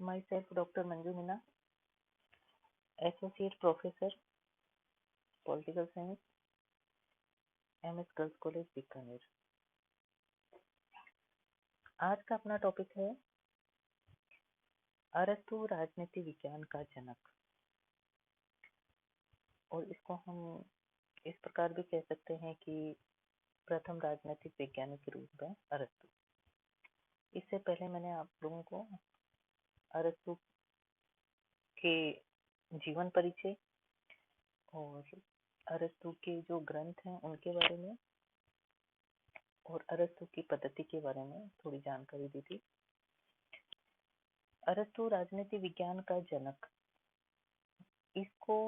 Myself, Dr. Manju Meena, Associate Professor, Political Science, MS girls college Bikaner. आज का अपना topic है अरस्तु राजनीति विज्ञान का जनक, और इसको हम इस प्रकार भी कह सकते हैं कि प्रथम राजनीतिक वैज्ञानिक के रूप में अरस्तु। इससे पहले मैंने आप लोगों को अरस्तु के जीवन परिचय और अरस्तु के जो ग्रंथ हैं उनके बारे में और अरस्तु की पद्धति के बारे में थोड़ी जानकारी दी थी। अरस्तु राजनीति विज्ञान का जनक, इसको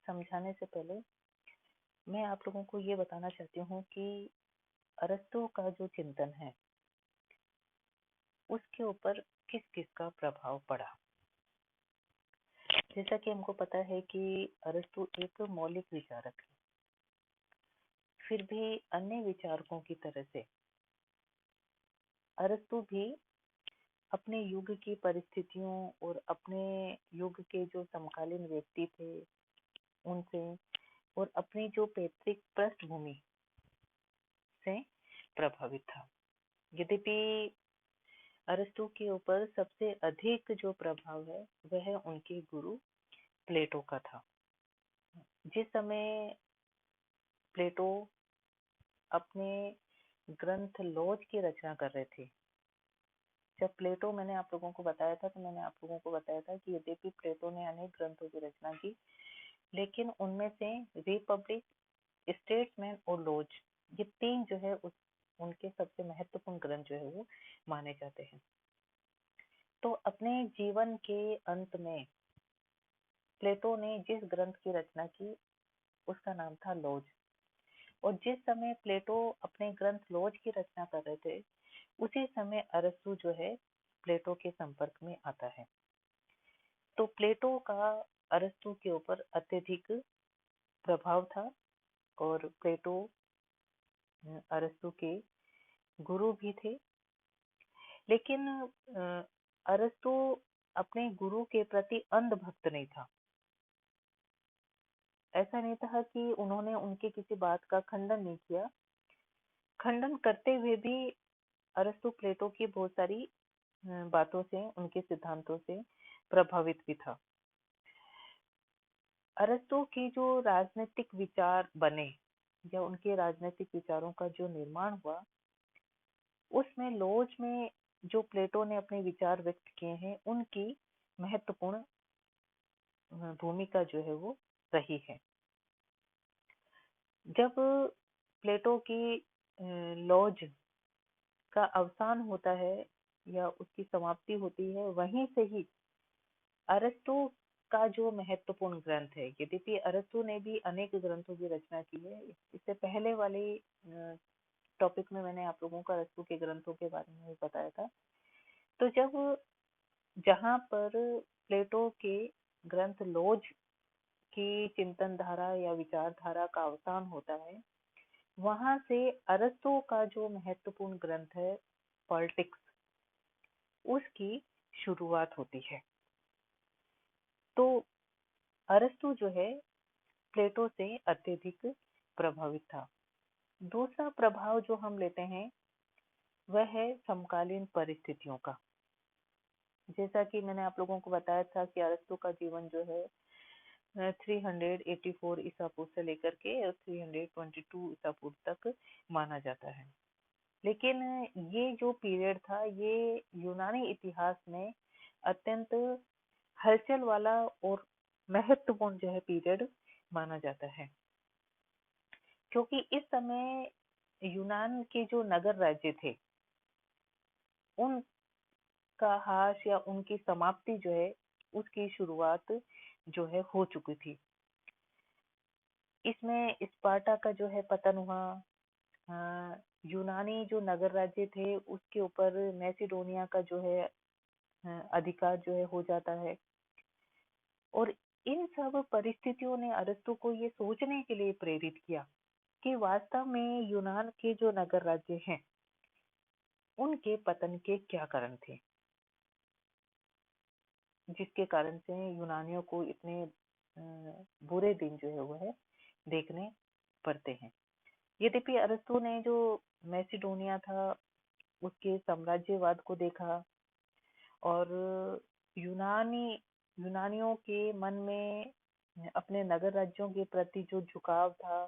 समझाने से पहले मैं आप लोगों को ये बताना चाहती हूँ कि अरस्तु का जो चिंतन है उसके ऊपर किस किस का प्रभाव पड़ा। जैसा कि हमको पता है कि अरस्तु एक मौलिक विचारक है, फिर भी अन्य विचारकों की तरह से अरस्तु भी अपने युग की परिस्थितियों और अपने युग के जो समकालीन व्यक्ति थे उनसे और अपनी जो पैतृक पृष्ठभूमि से प्रभावित था। यद्यपि अरस्तु के ऊपर सबसे अधिक जो प्रभाव है वह उनके गुरु प्लेटो का था। जिस समय प्लेटो अपने ग्रंथ लॉज की रचना कर रहे थे, जब प्लेटो, मैंने आप लोगों को बताया था कि यद्यपि प्लेटो ने अनेक ग्रंथों की रचना की, लेकिन उनमें से रिपब्लिक, स्टेट्समैन और लॉज, ये तीन जो है उनके सबसे महत्वपूर्ण ग्रंथ जो है वो माने जाते हैं। तो अपने जीवन के अंत में प्लेटो ने जिस ग्रंथ की रचना की उसका नाम था लॉज, और जिस समय प्लेटो अपने ग्रंथ लॉज की रचना कर रहे थे उसी समय अरस्तु जो है प्लेटो के संपर्क में आता है। तो प्लेटो का अरस्तु के ऊपर अत्यधिक प्रभाव था और प्लेटो अरस्तु के गुरु भी थे। लेकिन अरस्तु अपने गुरु के प्रति अंधभक्त नहीं था। ऐसा नहीं था कि उन्होंने उनके किसी बात का खंडन नहीं किया। खंडन करते हुए भी अरस्तु प्लेटो की बहुत सारी बातों से, उनके सिद्धांतों से प्रभावित भी था। अरस्तु की जो राजनीतिक विचार बने या उनके राजनीतिक विचारों का जो निर्माण हुआ, उसमें लॉज में जो प्लेटो ने अपने विचार व्यक्त किए हैं उनकी महत्वपूर्ण भूमिका जो है वो रही है। जब प्लेटो की लॉज का अवसान होता है या उसकी समाप्ति होती है, वहीं से ही अरस्तु का जो महत्वपूर्ण ग्रंथ है, यद्यपि अरस्तु ने भी अनेक ग्रंथों की रचना की है, इससे पहले वाले टॉपिक में मैंने आप लोगों को अरस्तु के ग्रंथों के बारे में बताया था। तो जब जहाँ पर प्लेटो के ग्रंथ लॉज की चिंतन धारा या विचारधारा का अवसान होता है, वहां से अरस्तु का जो महत्वपूर्ण ग्रंथ है पॉलिटिक्स, उसकी शुरुआत होती है। तो अरस्तु जो है प्लेटो से अत्यधिक प्रभावित था। दूसरा प्रभाव जो हम लेते हैं वह है समकालीन परिस्थितियों का। जैसा कि मैंने आप लोगों को बताया था कि अरस्तु का जीवन जो है 384 ईसा पूर्व से लेकर के 322 ईसा पूर्व तक माना जाता है। लेकिन ये जो पीरियड था ये यूनानी इतिहास में अत्यंत हलचल वाला और महत्वपूर्ण जो है पीरियड माना जाता है, क्योंकि इस समय यूनान के जो नगर राज्य थे उनका हास या उनकी समाप्ति जो है उसकी शुरुआत जो है हो चुकी थी। इसमें स्पार्टा का जो है पतन हुआ, यूनानी जो नगर राज्य थे उसके ऊपर मैसिडोनिया का जो है अधिकार जो है हो जाता है। और इन सब परिस्थितियों ने अरस्तु को ये सोचने के लिए प्रेरित किया कि वास्तव में यूनान के जो नगर राज्य हैं उनके पतन के क्या कारण थे। जिसके कारण से यूनानियों को इतने बुरे दिन जो है वह देखने पड़ते हैं। यद्यपि अरस्तु ने जो मैसिडोनिया था उसके साम्राज्यवाद को देखा और यूनानी यूनानियों के मन में अपने नगर राज्यों के प्रति जो झुकाव था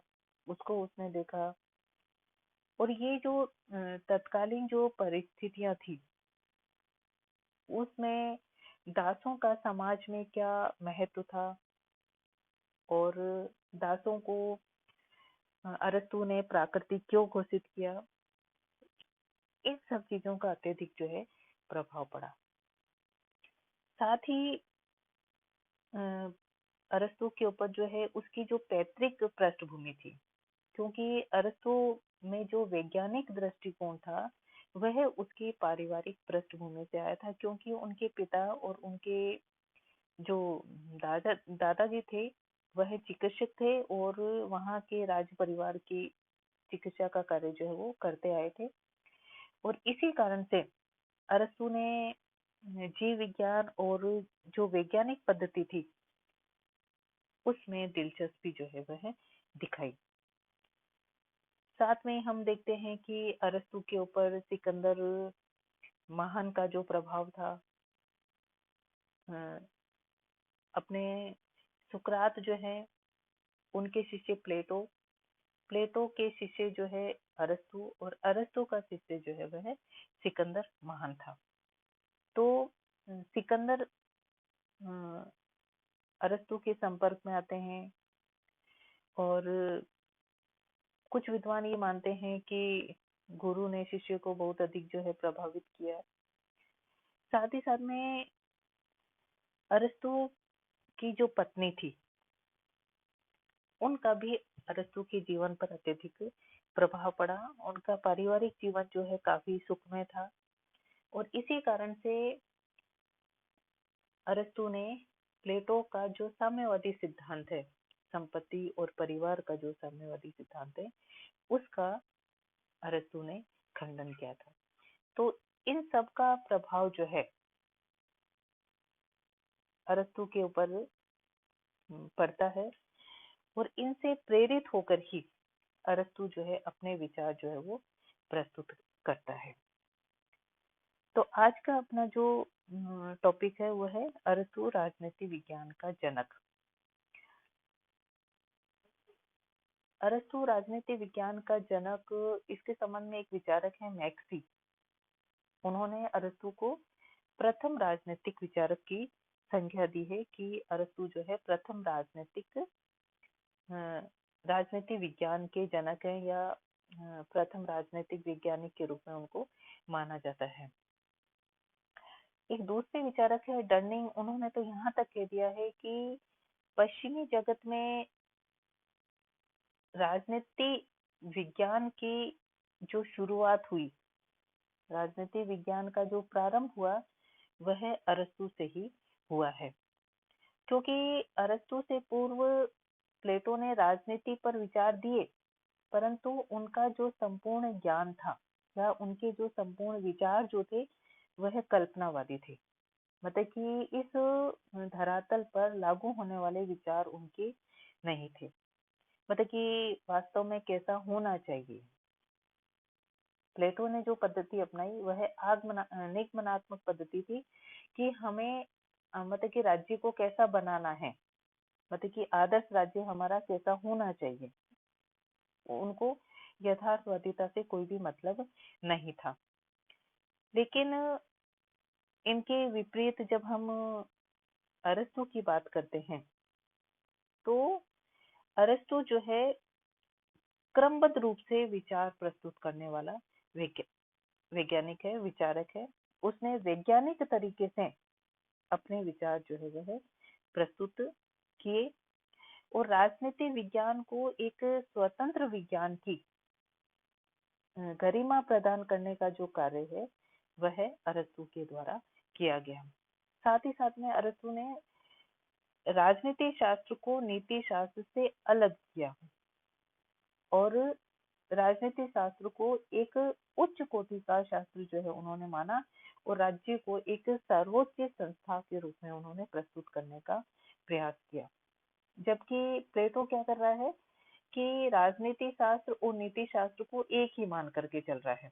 उसको उसने देखा। और ये जो तत्कालीन जो परिस्थितियां थी उसमें दासों का समाज में क्या महत्व था और दासों को अरस्तु ने प्राकृतिक क्यों घोषित किया, इन सब चीजों का अत्यधिक जो है प्रभाव पड़ा। साथ ही अरस्तु के ऊपर जो है उसकी जो पैतृक पृष्ठभूमि थी, क्योंकि अरस्तु में जो वैज्ञानिक दृष्टिकोण था वह उसकी पारिवारिक पृष्ठभूमि से आया था, क्योंकि उनके पिता और उनके जो दादाजी थे वह चिकित्सक थे और वहाँ के राज परिवार की चिकित्सा का कार्य जो है वो करते आए थे। और इसी कारण से अरस्तु ने जीव विज्ञान और जो वैज्ञानिक पद्धति थी उसमें दिलचस्पी जो है वह दिखाई। साथ में हम देखते हैं कि अरस्तु के ऊपर सिकंदर महान का जो प्रभाव था, अपने सुकरात जो है उनके शिष्य प्लेटो, प्लेटो के शिष्य जो है अरस्तु और अरस्तु का शिष्य जो है वह सिकंदर महान था। तो सिकंदर अरस्तु के संपर्क में आते हैं और कुछ विद्वान ये मानते हैं कि गुरु ने शिष्य को बहुत अधिक जो है प्रभावित किया। साथ ही साथ में अरस्तु की जो पत्नी थी उनका भी अरस्तु के जीवन पर अत्यधिक प्रभाव पड़ा। उनका पारिवारिक जीवन जो है काफी सुखमय था और इसी कारण से अरस्तु ने प्लेटो का जो साम्यवादी सिद्धांत है, संपत्ति और परिवार का जो साम्यवादी सिद्धांत है, उसका अरस्तु ने खंडन किया था। तो इन सब का प्रभाव जो है अरस्तु के ऊपर पड़ता है और इनसे प्रेरित होकर ही अरस्तु जो है अपने विचार जो है वो प्रस्तुत करता है। तो आज का अपना जो टॉपिक है वो है अरस्तु राजनीति विज्ञान का जनक। अरस्तु राजनीति विज्ञान का जनक, इसके संबंध में एक विचारक है मैक्सी। उन्होंने अरस्तु को प्रथम राजनीतिक विचारक की संज्ञा दी है कि अरस्तु जो है प्रथम राजनीति विज्ञान के जनक है या प्रथम राजनीतिक वैज्ञानिक के रूप में उनको माना जाता है। एक दूसरे विचारक है डर्निंग। उन्होंने तो यहाँ तक कह दिया है कि पश्चिमी जगत में राजनीति विज्ञान की जो शुरुआत हुई, राजनीति विज्ञान का जो प्रारंभ हुआ वह अरस्तु से ही हुआ है, क्योंकि अरस्तु से पूर्व प्लेटो ने राजनीति पर विचार दिए, परंतु उनका जो संपूर्ण ज्ञान था या उनके जो संपूर्ण विचार जो थे वह कल्पनावादी थे। मतलब कि इस धरातल पर लागू होने वाले विचार उनके नहीं थे। मतलब कि वास्तव में कैसा होना चाहिए। प्लेटो ने जो पद्धति अपनाई वह निगमनात्मक पद्धति थी कि हमें मतलब कि राज्य को कैसा बनाना है, मतलब कि आदर्श राज्य हमारा कैसा होना चाहिए। उनको यथार्थवादिता से कोई भी मतलब नहीं था। लेकिन इनके विपरीत जब हम अरस्तु की बात करते हैं तो अरस्तु जो है क्रमबद्ध रूप से विचार प्रस्तुत करने वाला वैज्ञानिक है, विचारक है। उसने वैज्ञानिक तरीके से अपने विचार जो है वह प्रस्तुत किए और राजनीति विज्ञान को एक स्वतंत्र विज्ञान की गरिमा प्रदान करने का जो कार्य है वह अरस्तु के द्वारा किया गया। साथ ही साथ में अरस्तु ने राजनीति शास्त्र को नीति शास्त्र से अलग किया और राजनीति शास्त्र को एक उच्च कोटि का शास्त्र जो है उन्होंने माना और राज्य को एक सर्वोच्च संस्था के रूप में उन्होंने प्रस्तुत करने का प्रयास किया। जबकि प्लेटो क्या कर रहा है कि राजनीति शास्त्र और नीति शास्त्र को एक ही मान करके चल रहा है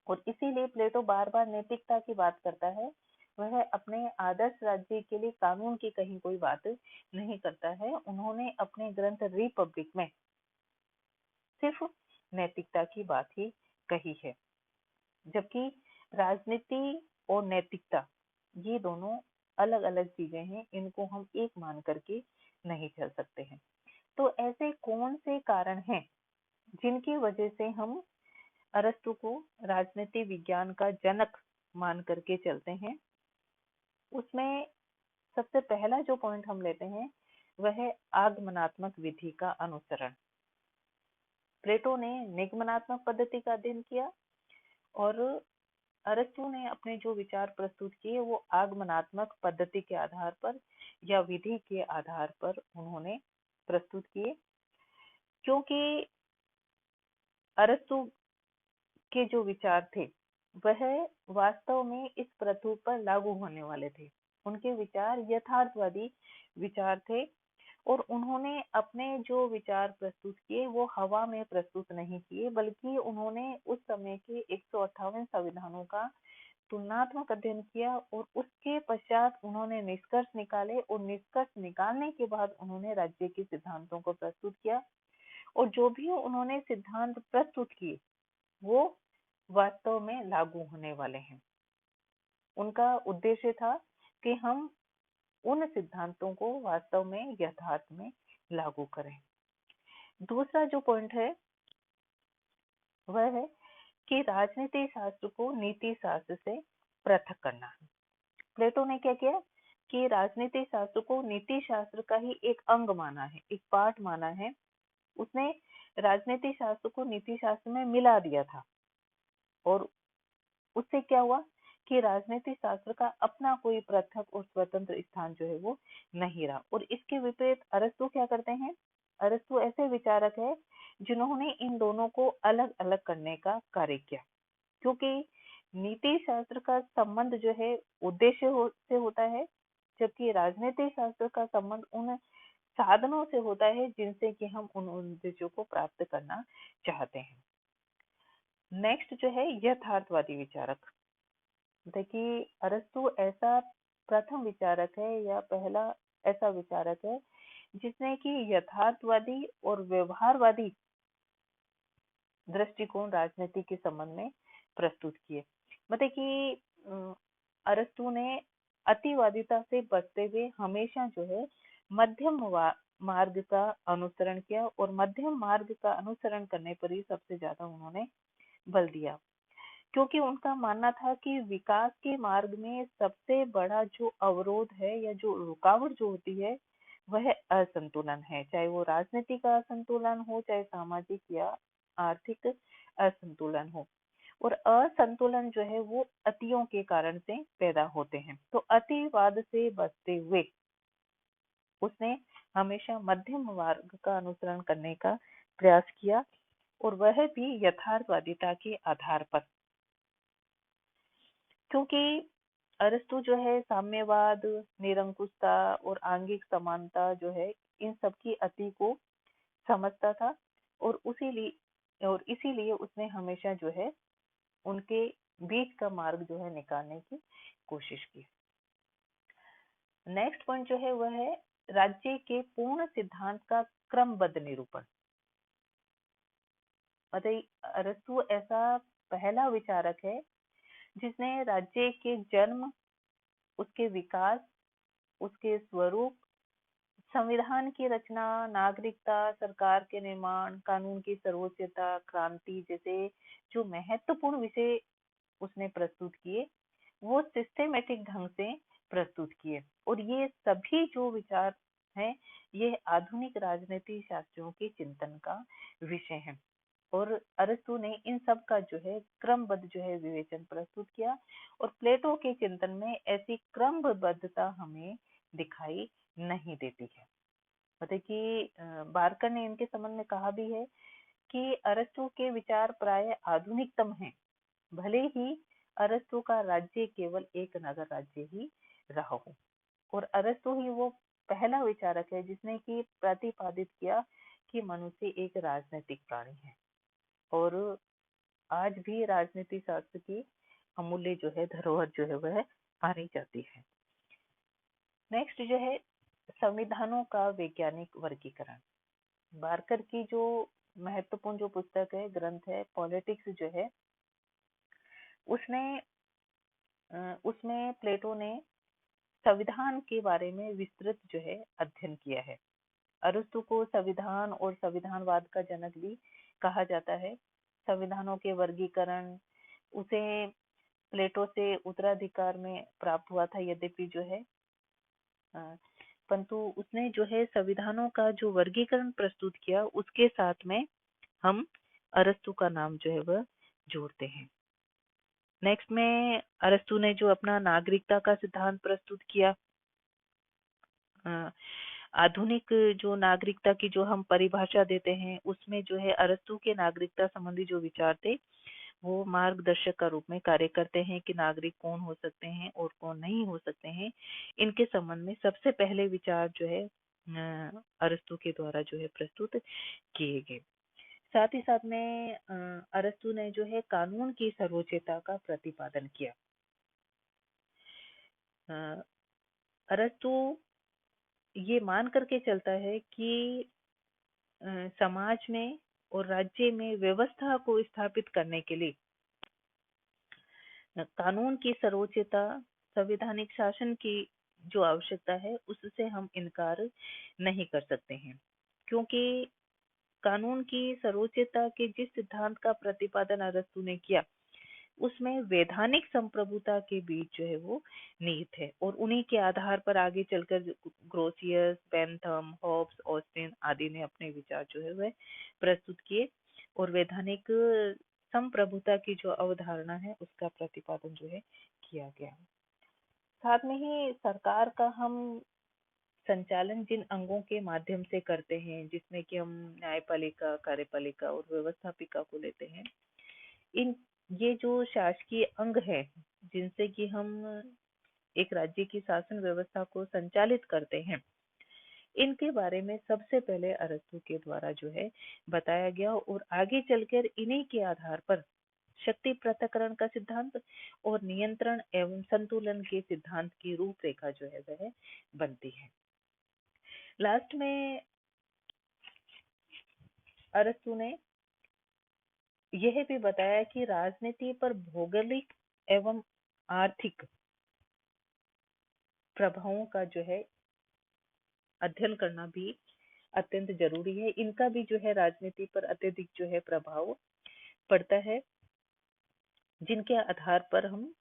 और इसीलिए प्लेटो बार बार नैतिकता की बात करता है। वह अपने आदर्श राज्य के लिए कानून की कहीं कोई बात नहीं करता है। उन्होंने अपने ग्रंथ रिपब्लिक में सिर्फ नैतिकता की बात ही कही है। जबकि राजनीति और नैतिकता ये दोनों अलग अलग चीजें हैं, इनको हम एक मान करके नहीं चल सकते हैं। तो ऐसे कौन से कारण हैं जिनकी वजह से हम अरस्तु को राजनीति विज्ञान का जनक मान करके चलते हैं? उसमें सबसे पहला जो पॉइंट हम लेते हैं वह है आगमनात्मक विधि का अनुसरण। प्लेटो ने निगमनात्मक पद्धति का अध्ययन किया और अरस्तु ने अपने जो विचार प्रस्तुत किए वो आगमनात्मक पद्धति के आधार पर या विधि के आधार पर उन्होंने प्रस्तुत किए। क्योंकि अरस्तु के जो विचार थे वह वास्तव में इस पृथ्वी पर लागू होने वाले थे। उनके विचार यथार्थवादी विचार थे और उन्होंने अपने जो विचार प्रस्तुत किए वो हवा में प्रस्तुत नहीं किए, बल्कि उन्होंने उस समय के 158 संविधानों का तुलनात्मक अध्ययन किया और उसके पश्चात उन्होंने निष्कर्ष निकाले और निष्कर्ष निकालने के बाद उन्होंने राज्य के सिद्धांतों को प्रस्तुत किया और जो भी उन्होंने सिद्धांत प्रस्तुत किए वो वास्तव में लागू होने वाले हैं। उनका उद्देश्य था कि हम उन सिद्धांतों को वास्तव में यथार्थ में लागू करें। दूसरा जो पॉइंट है वह है कि राजनीति शास्त्र को नीति शास्त्र से पृथक करना है। प्लेटो ने क्या किया कि राजनीति शास्त्र को नीति शास्त्र का ही एक अंग माना है, एक पार्ट माना है। उसने राजनीति शास्त्र को नीति शास्त्र में मिला दिया था और उससे क्या हुआ कि राजनीति शास्त्र का अपना कोई पृथक और स्वतंत्र स्थान जो है वो नहीं रहा। और इसके विपरीत अरस्तु क्या करते हैं? अरस्तु ऐसे विचारक है जिन्होंने इन दोनों को अलग अलग करने का कार्य किया, क्योंकि नीति शास्त्र का संबंध जो है उद्देश्य से होता है, जबकि राजनीति शास्त्र का संबंध उन साधनों से होता है जिनसे कि हम उन उद्देश्यों को प्राप्त करना चाहते हैं। नेक्स्ट जो है यथार्थवादी विचारक। देखिए अरस्तु ऐसा प्रथम विचारक है या पहला ऐसा विचारक है जिसने कि यथार्थवादी और व्यवहारवादी दृष्टिकोण राजनीति के संबंध में प्रस्तुत किए। मतलब कि अरस्तु ने अतिवादिता से बचते हुए हमेशा जो है मध्यम मार्ग का अनुसरण किया और मध्यम मार्ग का अनुसरण करने पर ही सबसे ज्यादा उन्होंने बल दिया, क्योंकि उनका मानना था कि विकास के मार्ग में सबसे बड़ा जो अवरोध है या जो रुकावट जो होती है वह असंतुलन है। चाहे वो राजनीति का असंतुलन हो, चाहे सामाजिक या आर्थिक असंतुलन हो। और असंतुलन जो है वो अतियों के कारण से पैदा होते हैं। तो अतिवाद से बचते हुए उसने हमेशा मध्यम मार्ग का अनुसरण करने का प्रयास किया और वह भी यथार्थवादिता के आधार पर। क्योंकि अरस्तु जो है साम्यवाद, निरंकुशता और आंगिक समानता जो है इन सब की अति को समझता था और इसीलिए उसने हमेशा जो है उनके बीच का मार्ग जो है निकालने की कोशिश की। नेक्स्ट पॉइंट जो है वह है राज्य के पूर्ण सिद्धांत का क्रमबद्ध निरूपण। मतलब अरस्तु ऐसा पहला विचारक है जिसने राज्य के जन्म, उसके विकास, उसके स्वरूप, संविधान की रचना, नागरिकता, सरकार के निर्माण, कानून की सर्वोच्चता, क्रांति जैसे जो महत्वपूर्ण विषय उसने प्रस्तुत किए वो सिस्टेमेटिक ढंग से प्रस्तुत किए। और ये सभी जो विचार हैं ये आधुनिक राजनीति शास्त्रियों के चिंतन का विषय है और अरस्तु ने इन सब का जो है क्रमबद्ध जो है विवेचन प्रस्तुत किया और प्लेटो के चिंतन में ऐसी क्रमबद्धता हमें दिखाई नहीं देती है। मतलब कि बार्कर ने इनके संबंध में कहा भी है कि अरस्तु के विचार प्राय आधुनिकतम हैं, भले ही अरस्तु का राज्य केवल एक नगर राज्य ही रहा हो। और अरस्तु ही वो पहला विचारक है जिसने कि प्रतिपादित किया कि मनुष्य एक राजनीतिक प्राणी है, और आज भी राजनीति शास्त्र की अमूल्य जो है धरोहर जो है वह मानी जाती है। नेक्स्ट जो है संविधानों का वैज्ञानिक वर्गीकरण। बारकर की जो महत्वपूर्ण जो पुस्तक है, ग्रंथ है, पॉलिटिक्स जो है, उसने उसमें प्लेटो ने संविधान के बारे में विस्तृत जो है अध्ययन किया है। अरस्तु को संविधान और संविधानवाद का जनक भी कहा जाता है। संविधानों के वर्गीकरण उसे प्लेटो से उत्तराधिकार में प्राप्त हुआ था, यद्यपि जो है परंतु उसने जो है संविधानों का जो वर्गीकरण प्रस्तुत किया, उसके साथ में हम अरस्तु का नाम जो है वह जोड़ते हैं। नेक्स्ट में अरस्तु ने जो अपना नागरिकता का सिद्धांत प्रस्तुत किया, आधुनिक जो नागरिकता की जो हम परिभाषा देते हैं, उसमें जो है अरस्तु के नागरिकता संबंधी जो विचार थे वो मार्गदर्शक का रूप में कार्य करते हैं कि नागरिक कौन हो सकते हैं और कौन नहीं हो सकते हैं। इनके संबंध में सबसे पहले विचार जो है अरस्तु के द्वारा जो है प्रस्तुत किए गए। साथ ही साथ में अरस्तु ने जो है कानून की सर्वोच्चता का प्रतिपादन किया। अरस्तु ये मान करके चलता है कि समाज में और राज्य में व्यवस्था को स्थापित करने के लिए कानून की सर्वोच्चता, संवैधानिक शासन की जो आवश्यकता है उससे हम इनकार नहीं कर सकते हैं, क्योंकि कानून की सर्वोच्चता के जिस सिद्धांत का प्रतिपादन अरस्तु ने किया उसमें वैधानिक संप्रभुता के बीच जो है वो निहित है, और उन्हीं के आधार पर आगे चलकर ग्रोसियस, बेंथम, हॉब्स, ऑस्टिन आदि ने अपने विचार जो है वह प्रस्तुत किए और वैधानिक संप्रभुता की जो अवधारणा है उसका प्रतिपादन जो है किया गया। साथ में ही सरकार का हम संचालन जिन अंगों के माध्यम से करते हैं, जिसमें कि हम न्यायपालिका, कार्यपालिका और व्यवस्थापिका को लेते हैं, इन ये जो शासकीय अंग है जिनसे कि हम एक राज्य की शासन व्यवस्था को संचालित करते हैं, इनके बारे में सबसे पहले अरस्तु के द्वारा जो है बताया गया, और आगे चलकर इन्हीं के आधार पर शक्ति पृथक्करण का सिद्धांत और नियंत्रण एवं संतुलन के सिद्धांत की रूपरेखा जो है वह बनती है। लास्ट में अरस्तु ने यह भी बताया कि राजनीति पर भौगोलिक एवं आर्थिक प्रभावों का जो है अध्ययन करना भी अत्यंत जरूरी है। इनका भी जो है राजनीति पर अत्यधिक जो है प्रभाव पड़ता है, जिनके आधार पर हम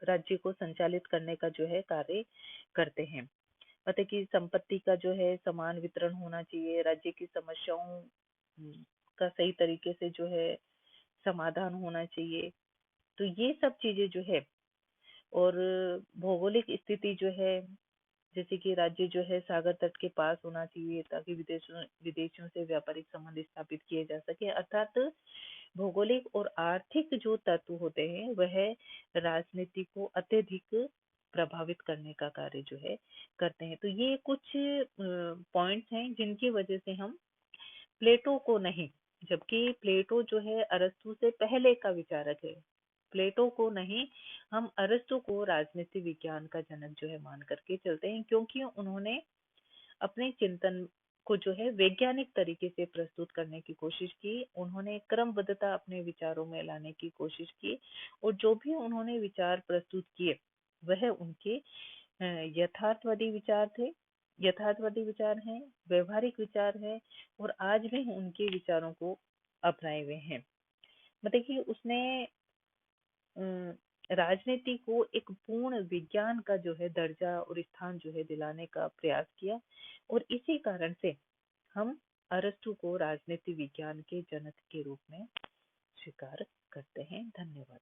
राज्य को संचालित करने का जो है कार्य करते हैं। मतलब कि संपत्ति का जो है समान वितरण होना चाहिए, राज्य की समस्याओं का सही तरीके से जो है समाधान होना चाहिए। तो ये सब चीजें जो है, और भौगोलिक स्थिति जो है, जैसे कि राज्य जो है सागर तट के पास होना चाहिए ताकि विदेशों से व्यापारिक संबंध स्थापित किए जा सके। अर्थात भौगोलिक और आर्थिक जो तत्व होते हैं वह राजनीति को अत्यधिक प्रभावित करने का कार्य जो है करते हैं। तो ये कुछ पॉइंट्स हैं जिनकी वजह से हम प्लेटो को नहीं, जबकि प्लेटो जो है अरस्तु से पहले का विचारक है, प्लेटो को नहीं, हम अरस्तु को राजनीति विज्ञान का जनक जो है मान करके चलते हैं, क्योंकि उन्होंने अपने चिंतन को जो है वैज्ञानिक तरीके से प्रस्तुत करने की कोशिश की। उन्होंने क्रमबद्धता अपने विचारों में लाने की कोशिश की, और जो भी उन्होंने विचार प्रस्तुत किए वह उनके यथार्थवादी विचार थे, यथार्थवादी विचार हैं, व्यवहारिक विचार है, और आज भी उनके विचारों को अपनाए हुए हैं। मतलब कि उसने राजनीति को एक पूर्ण विज्ञान का जो है दर्जा और स्थान जो है दिलाने का प्रयास किया, और इसी कारण से हम अरस्तु को राजनीति विज्ञान के जनक के रूप में स्वीकार करते हैं। धन्यवाद।